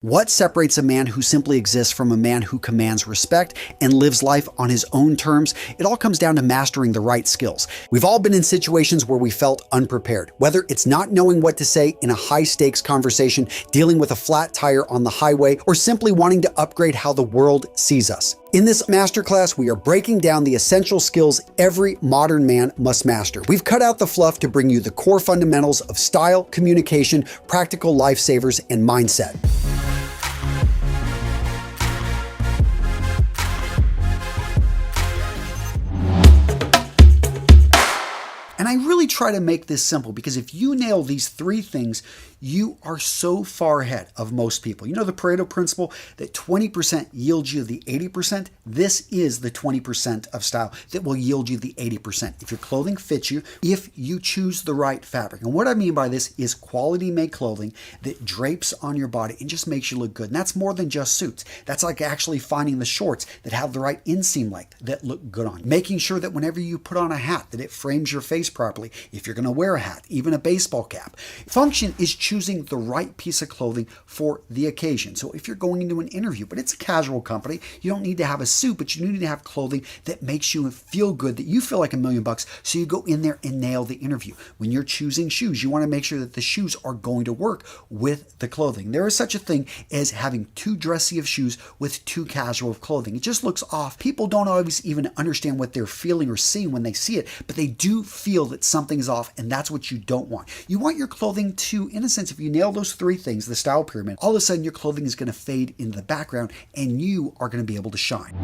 What separates a man who simply exists from a man who commands respect and lives life on his own terms? It all comes down to mastering the right skills. We've all been in situations where we felt unprepared, whether it's not knowing what to say in a high-stakes conversation, dealing with a flat tire on the highway, or simply wanting to upgrade how the world sees us. In this masterclass, we are breaking down the essential skills every modern man must master. We've cut out the fluff to bring you the core fundamentals of style, communication, practical lifesavers, and mindset. And I really try to make this simple because if you nail these three things, you are so far ahead of most people. You know the Pareto principle that 20% yields you the 80%? This is the 20% of style that will yield you the 80%. If your clothing fits you, if you choose the right fabric. And what I mean by this is quality made clothing that drapes on your body and just makes you look good. And that's more than just suits. That's like actually finding the shorts that have the right inseam length that look good on you. Making sure that whenever you put on a hat that it frames your face properly. If you're going to wear a hat, even a baseball cap. Function is choosing the right piece of clothing for the occasion. So if you're going into an interview, but it's a casual company, you don't need to have a suit, but you need to have clothing that makes you feel good, that you feel like $1,000,000, so you go in there and nail the interview. When you're choosing shoes, you want to make sure that the shoes are going to work with the clothing. There is such a thing as having too dressy of shoes with too casual of clothing. It just looks off. People don't always even understand what they're feeling or seeing when they see it, but they do feel that something is off, and that's what you don't want. You want your clothing to, in a sense, if you nail those three things, the style pyramid, all of a sudden your clothing is going to fade into the background and you are going to be able to shine.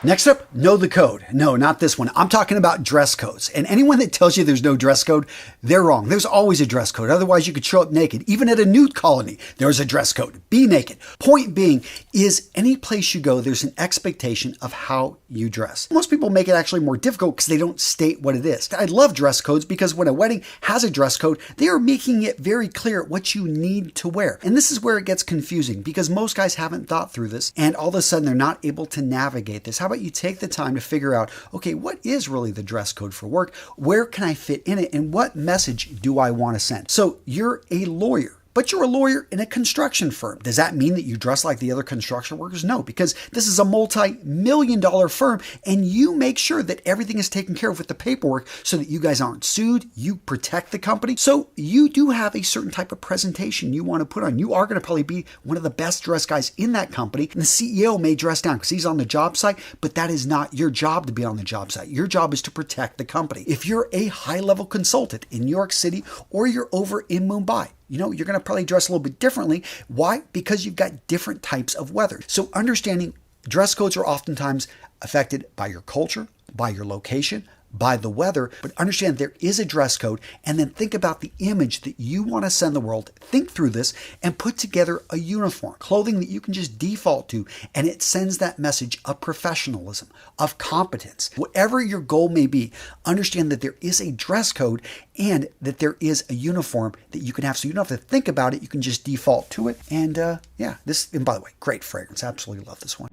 Next up, know the code. No, not this one. I'm talking about dress codes. And anyone that tells you there's no dress code, they're wrong. There's always a dress code. Otherwise, you could show up naked. Even at a nude colony, there's a dress code. Be naked. Point being is any place you go, there's an expectation of how you dress. Most people make it actually more difficult because they don't state what it is. I love dress codes because when a wedding has a dress code, they are making it very clear what you need to wear. And this is where it gets confusing because most guys haven't thought through this and all of a sudden they're not able to navigate this. How about you take the time to figure out, okay, what is really the dress code for work? Where can I fit in it? And what message do I want to send? So you're a lawyer. But you're a lawyer in a construction firm. Does that mean that you dress like the other construction workers? No, because this is a multi-million-dollar firm and you make sure that everything is taken care of with the paperwork so that you guys aren't sued, you protect the company. So you do have a certain type of presentation you want to put on. You are going to probably be one of the best dressed guys in that company. And the CEO may dress down because he's on the job site, but that is not your job to be on the job site. Your job is to protect the company. If you're a high-level consultant in New York City or you're over in Mumbai, you know, you're going to probably dress a little bit differently. Why? Because you've got different types of weather. So understanding dress codes are oftentimes affected by your culture, by your location, by the weather, but understand there is a dress code and then think about the image that you want to send the world. Think through this and put together a uniform, clothing that you can just default to, and it sends that message of professionalism, of competence. Whatever your goal may be, understand that there is a dress code and that there is a uniform that you can have. So you don't have to think about it. You can just default to it. And and by the way, great fragrance. Absolutely love this one.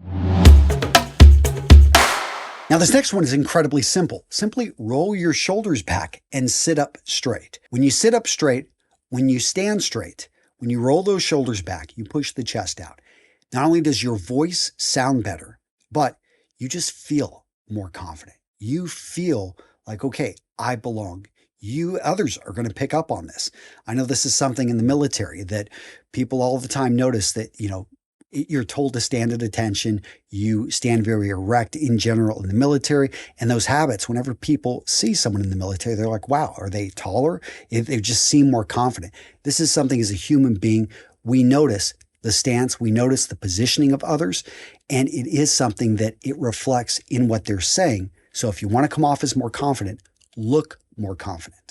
Now, this next one is incredibly simple. Simply roll your shoulders back and sit up straight. When you sit up straight, when you stand straight, when you roll those shoulders back, you push the chest out. Not only does your voice sound better, but you just feel more confident. You feel like, okay, I belong. Others are going to pick up on this. I know this is something in the military that people all the time notice that, you're told to stand at attention. You stand very erect in general in the military. And those habits, whenever people see someone in the military, they're like, wow, are they taller? They just seem more confident. This is something as a human being, we notice the stance, we notice the positioning of others, and it is something that it reflects in what they're saying. So if you want to come off as more confident, look more confident.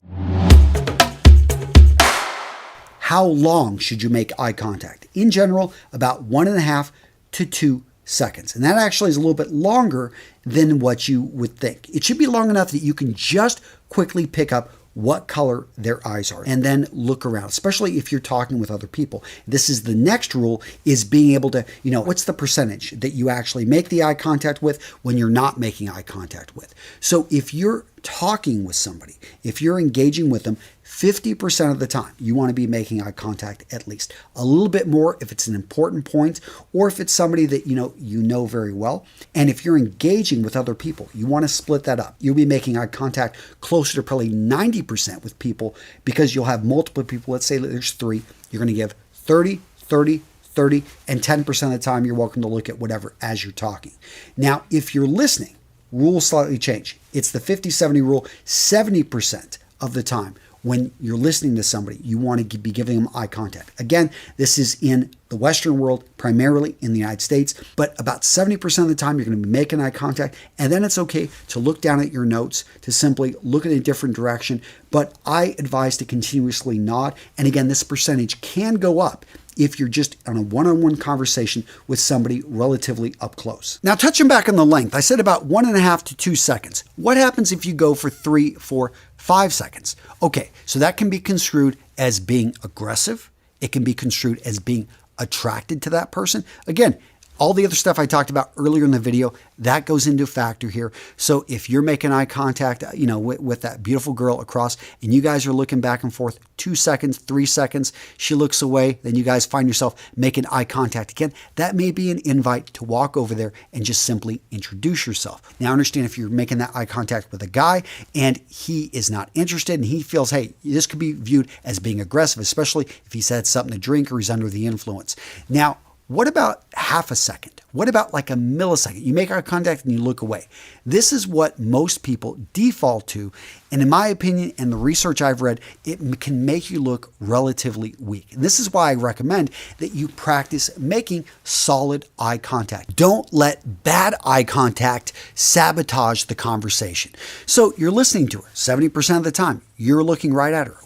How long should you make eye contact? In general, about 1.5 to 2 seconds. And that actually is a little bit longer than what you would think. It should be long enough that you can just quickly pick up what color their eyes are and then look around, especially if you're talking with other people. This is the next rule, is being able to, what's the percentage that you actually make the eye contact with when you're not making eye contact with. So if you're talking with somebody, if you're engaging with them, 50% of the time, you want to be making eye contact at least. A little bit more if it's an important point or if it's somebody that you know very well. And if you're engaging with other people, you want to split that up. You'll be making eye contact closer to probably 90% with people because you'll have multiple people. Let's say there's 3. You're going to give 30, 30, 30, and 10% of the time you're welcome to look at whatever as you're talking. Now, if you're listening, rules slightly change. It's the 50-70 rule. 70% of the time when you're listening to somebody, you want to be giving them eye contact. Again, this is in the Western world, primarily in the United States, but about 70% of the time you're going to be making eye contact, and then it's okay to look down at your notes, to simply look in a different direction, but I advise to continuously nod, and again, this percentage can go up if you're just on a one-on-one conversation with somebody relatively up close. Now, touching back on the length, I said about 1.5 to 2 seconds. What happens if you go for 3, 4, 5 seconds? Okay, so that can be construed as being aggressive. It can be construed as being attracted to that person. Again, all the other stuff I talked about earlier in the video, that goes into factor here. So if you're making eye contact, with that beautiful girl across and you guys are looking back and forth, 2 seconds, 3 seconds, she looks away, then you guys find yourself making eye contact again. That may be an invite to walk over there and just simply introduce yourself. Now, understand if you're making that eye contact with a guy and he is not interested and he feels, hey, this could be viewed as being aggressive, especially if he's had something to drink or he's under the influence. Now, what about half a second? What about like a millisecond? You make eye contact and you look away. This is what most people default to. And in my opinion, and the research I've read, it can make you look relatively weak. And this is why I recommend that you practice making solid eye contact. Don't let bad eye contact sabotage the conversation. So you're listening to her 70% of the time. You're looking right at her.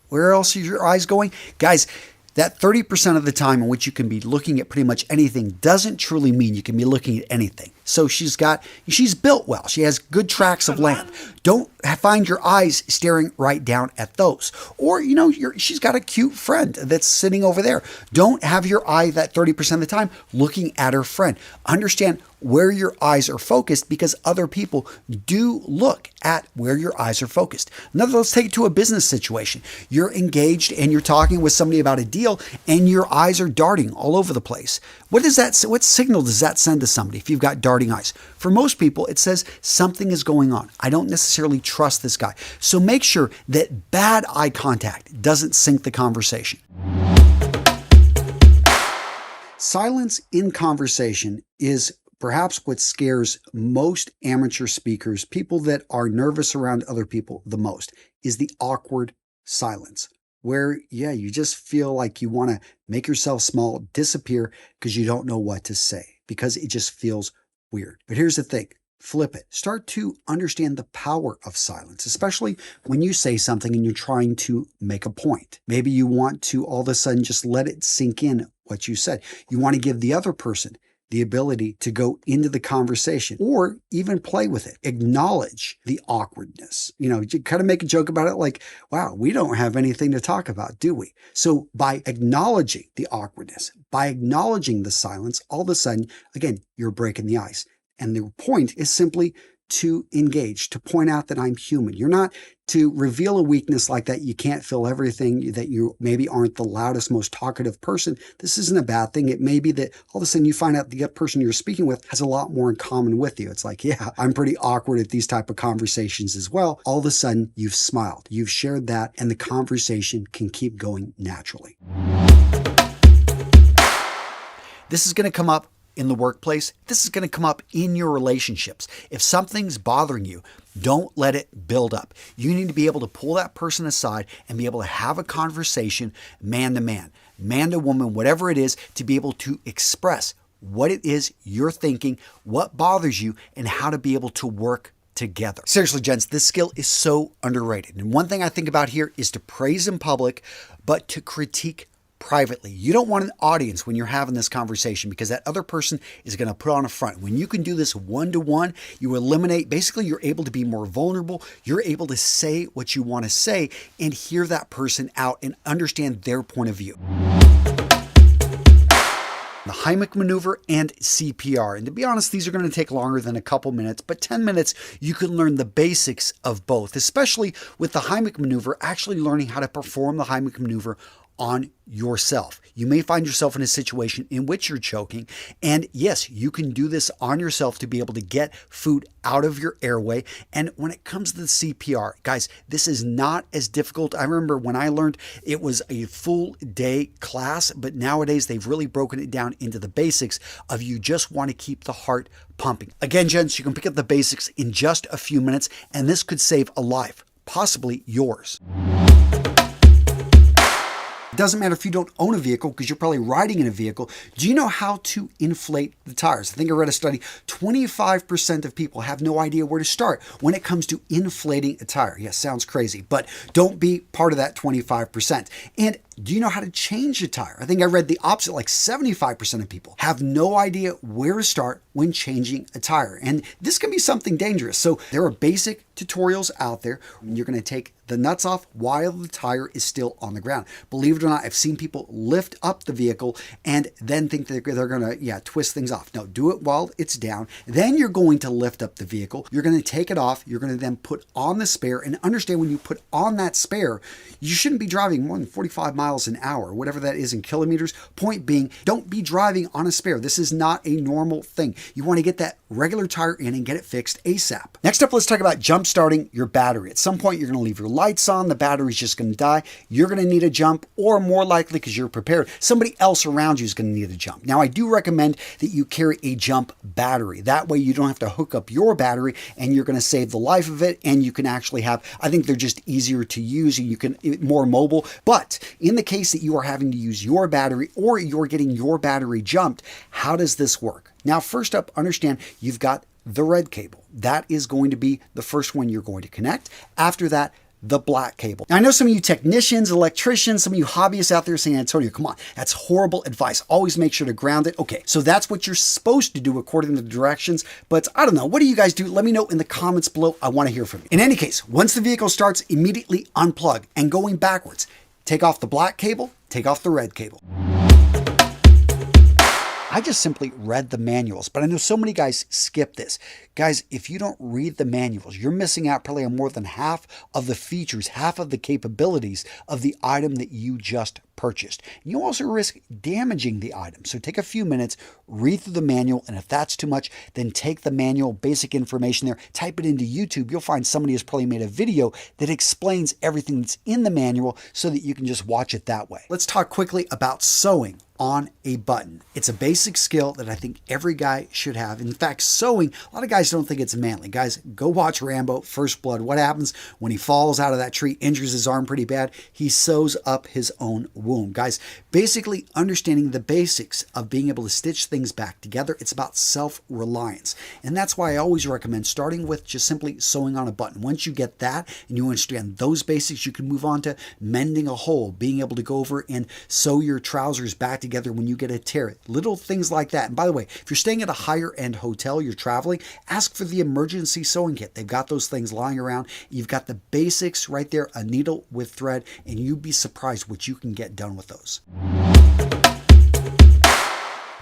Where else are your eyes going? Guys, that 30% of the time in which you can be looking at pretty much anything doesn't truly mean you can be looking at anything. So she's built well. She has good tracts of land. Don't find your eyes staring right down at those. Or, she's got a cute friend that's sitting over there. Don't have your eye that 30% of the time looking at her friend. Understand where your eyes are focused because other people do look at where your eyes are focused. Let's take it to a business situation. You're engaged and you're talking with somebody about a deal and your eyes are darting all over the place. What signal does that send to somebody if you've got darting eyes? For most people, it says something is going on. I don't necessarily trust this guy. So make sure that bad eye contact doesn't sink the conversation. Silence in conversation is perhaps what scares most amateur speakers, people that are nervous around other people the most, is the awkward silence. Where, you just feel like you want to make yourself small, disappear because you don't know what to say, because it just feels weird. But here's the thing. Flip it. Start to understand the power of silence, especially when you say something and you're trying to make a point. Maybe you want to all of a sudden just let it sink in what you said. You want to give the other person the ability to go into the conversation or even play with it. Acknowledge the awkwardness. You kind of make a joke about it like, wow, we don't have anything to talk about, do we? So by acknowledging the awkwardness, by acknowledging the silence, all of a sudden, again, you're breaking the ice. And the point is simply to engage, to point out that I'm human. You're not to reveal a weakness like that. You can't feel everything, that you maybe aren't the loudest, most talkative person. This isn't a bad thing. It may be that all of a sudden you find out the person you're speaking with has a lot more in common with you. It's like, yeah, I'm pretty awkward at these type of conversations as well. All of a sudden you've smiled, you've shared that, and the conversation can keep going naturally. This is going to come up in the workplace. This is going to come up in your relationships. If something's bothering you, don't let it build up. You need to be able to pull that person aside and be able to have a conversation man to man, man to woman, whatever it is, to be able to express what it is you're thinking, what bothers you, and how to be able to work together. Seriously, gents, this skill is so underrated. And one thing I think about here is to praise in public, but to critique privately. You don't want an audience when you're having this conversation because that other person is going to put on a front. When you can do this one-to-one, you eliminate, basically you're able to be more vulnerable. You're able to say what you want to say and hear that person out and understand their point of view. the Heimlich maneuver, and CPR. And to be honest, these are going to take longer than a couple minutes, but 10 minutes, you can learn the basics of both, especially with the Heimlich maneuver, actually learning how to perform the Heimlich maneuver on yourself. You may find yourself in a situation in which you're choking, and yes, you can do this on yourself to be able to get food out of your airway. And when it comes to the CPR, guys, this is not as difficult. I remember when I learned, it was a full day class, but nowadays they've really broken it down into the basics of you just want to keep the heart pumping. Again, gents, you can pick up the basics in just a few minutes, and this could save a life, possibly yours. It doesn't matter if you don't own a vehicle because you're probably riding in a vehicle. Do you know how to inflate the tires? I think I read a study, 25% of people have no idea where to start when it comes to inflating a tire. Yes, sounds crazy, but don't be part of that 25%. And do you know how to change a tire? I think I read the opposite, like 75% of people have no idea where to start when changing a tire. And this can be something dangerous. So there are basic tutorials out there. You're going to take the nuts off while the tire is still on the ground. Believe it or not, I've seen people lift up the vehicle and then think that they're going to, twist things off. No, do it while it's down. Then you're going to lift up the vehicle. You're going to take it off. You're going to then put on the spare, and understand when you put on that spare, you shouldn't be driving more than 45 miles an hour, whatever that is in kilometers. Point being, don't be driving on a spare. This is not a normal thing. You want to get that regular tire in and get it fixed ASAP. Next up, let's talk about jump starting your battery. At some point, you're going to leave your lights on, the battery's just going to die. You're going to need a jump, or more likely, because you're prepared, somebody else around you is going to need a jump. Now, I do recommend that you carry a jump battery. That way you don't have to hook up your battery, and you're going to save the life of it, and you can actually have, I think they're just easier to use, and you can, more mobile. But in the case that you are having to use your battery, or you're getting your battery jumped, how does this work? Now, first up, understand you've got the red cable. That is going to be the first one you're going to connect. After that, the black cable. Now, I know some of you technicians, electricians, some of you hobbyists out there saying, Antonio, come on, that's horrible advice. Always make sure to ground it. Okay, so that's what you're supposed to do according to the directions, but I don't know. What do you guys do? Let me know in the comments below. I want to hear from you. In any case, once the vehicle starts, immediately unplug, and going backwards, take off the black cable, take off the red cable. I just simply read the manuals, but I know so many guys skip this. Guys, if you don't read the manuals, you're missing out probably on more than half of the features, half of the capabilities of the item that you just purchased. You also risk damaging the item. So take a few minutes, read through the manual, and if that's too much, then take the manual, basic information there, type it into YouTube. You'll find somebody has probably made a video that explains everything that's in the manual so that you can just watch it that way. Let's talk quickly about sewing on a button. It's a basic skill that I think every guy should have. In fact, sewing, a lot of guys don't think it's manly. Guys, go watch Rambo, First Blood. What happens when he falls out of that tree, injures his arm pretty bad? He sews up his own wound. Guys, basically understanding the basics of being able to stitch things back together. It's about self-reliance. And that's why I always recommend starting with just simply sewing on a button. Once you get that and you understand those basics, you can move on to mending a hole, being able to go over and sew your trousers back together when you get a tear. Little things like that. And by the way, if you're staying at a higher end hotel, you're traveling, ask for the emergency sewing kit. They've got those things lying around. You've got the basics right there, a needle with thread, and you'd be surprised what you can get done with those.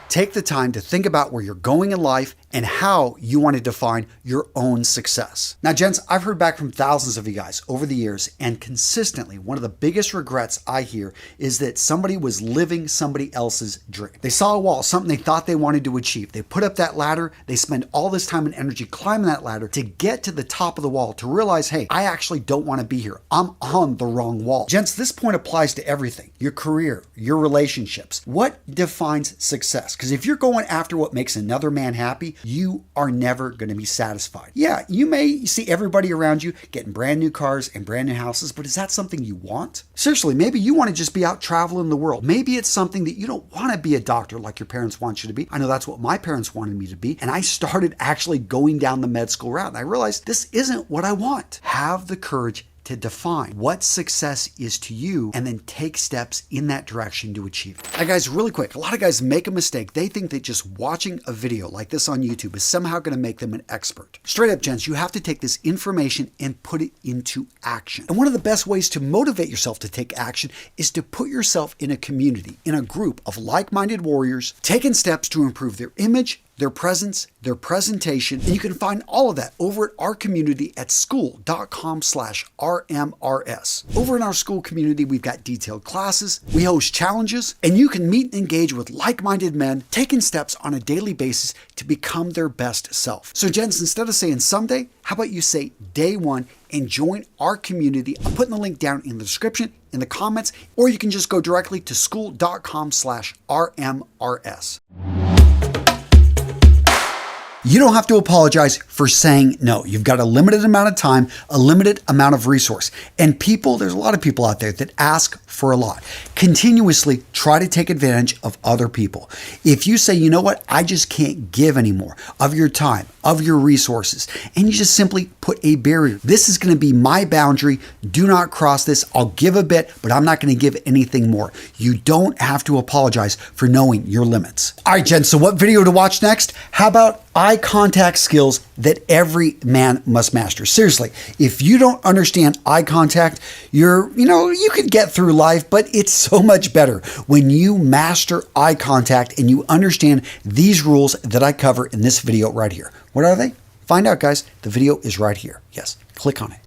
Take the time to think about where you're going in life and how you want to define your own success. Now, gents, I've heard back from thousands of you guys over the years, and consistently, one of the biggest regrets I hear is that somebody was living somebody else's dream. They saw a wall, something they thought they wanted to achieve. They put up that ladder. They spend all this time and energy climbing that ladder to get to the top of the wall, to realize, hey, I actually don't want to be here. I'm on the wrong wall. Gents, this point applies to everything. Your career, your relationships. What defines success? Because if you're going after what makes another man happy, you are never going to be satisfied. Yeah, you may see everybody around you getting brand new cars and brand new houses, but is that something you want? Seriously, maybe you want to just be out traveling the world. Maybe it's something that you don't want to be a doctor like your parents want you to be. I know that's what my parents wanted me to be, and I started actually going down the med school route, and I realized this isn't what I want. Have the courage to define what success is to you and then take steps in that direction to achieve it. Now, guys, really quick, a lot of guys make a mistake. They think that just watching a video like this on YouTube is somehow going to make them an expert. Straight up, gents, you have to take this information and put it into action. And one of the best ways to motivate yourself to take action is to put yourself in a community, in a group of like-minded warriors, taking steps to improve their image, their presence, their presentation, and you can find all of that over at our community at school.com/RMRS. Over in our school community, we've got detailed classes, we host challenges, and you can meet and engage with like-minded men taking steps on a daily basis to become their best self. So, gents, instead of saying someday, how about you say day one and join our community? I'm putting the link down in the description, in the comments, or you can just go directly to school.com/RMRS. You don't have to apologize for saying no. You've got a limited amount of time, a limited amount of resource. And there's a lot of people out there that ask for a lot. Continuously try to take advantage of other people. If you say, you know what, I just can't give anymore of your time, of your resources, and you just simply put a barrier. This is going to be my boundary. Do not cross this. I'll give a bit, but I'm not going to give anything more. You don't have to apologize for knowing your limits. All right, Jen, so what video to watch next? How about eye contact skills that every man must master? Seriously, if you don't understand eye contact, you could get through life, but it's so much better when you master eye contact and you understand these rules that I cover in this video right here. What are they? Find out, guys. The video is right here. Yes, click on it.